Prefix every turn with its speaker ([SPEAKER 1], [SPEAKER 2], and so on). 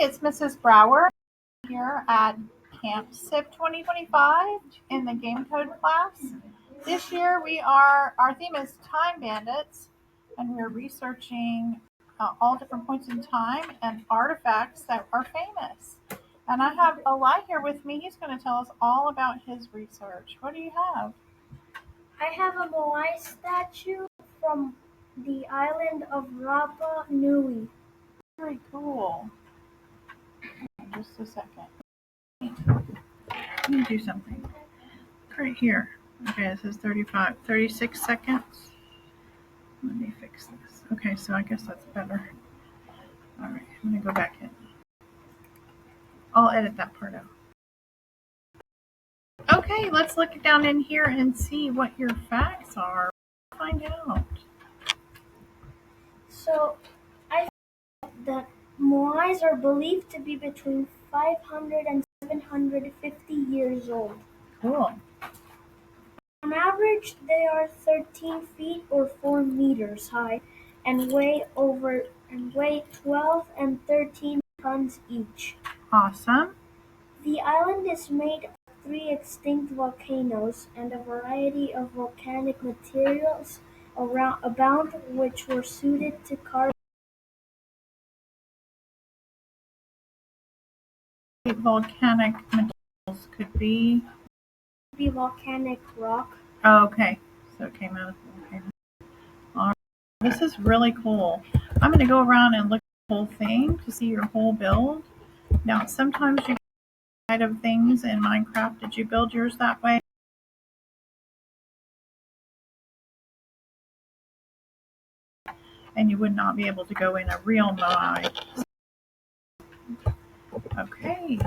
[SPEAKER 1] it's Mrs. Brower here at Camp SIP 2025 in the Game Code class. This year our theme is Time Bandits, and we're researching all different points in time and artifacts that are famous. And I have Eli here with me. He's going to tell us all about his research. What do you have?
[SPEAKER 2] I have a Moai statue from the island of Rapa Nui.
[SPEAKER 1] Very cool. Just a second. Let me do something. Right here. Okay, it says 36 seconds. Let me fix this. Okay, so I guess that's better. All right, I'm going to go back in. I'll edit that part out. Okay, let's look down in here and see what your facts are. Find out.
[SPEAKER 2] So, I thought that Moais are believed to be between 500 and 750 years old.
[SPEAKER 1] Cool.
[SPEAKER 2] On average, they are 13 feet or 4 meters high and weigh 12 and 13 tons each.
[SPEAKER 1] Awesome.
[SPEAKER 2] The island is made of 3 extinct volcanoes and a variety of volcanic materials abound which were suited to carve
[SPEAKER 1] Volcanic materials could be.
[SPEAKER 2] volcanic rock.
[SPEAKER 1] Oh, okay. So it came out of the volcano. All right. This is really cool. I'm going to go around and look at the whole thing to see your whole build. Now, sometimes you get of things in Minecraft. Did you build yours that way? And you would not be able to go in a real Moai. Okay.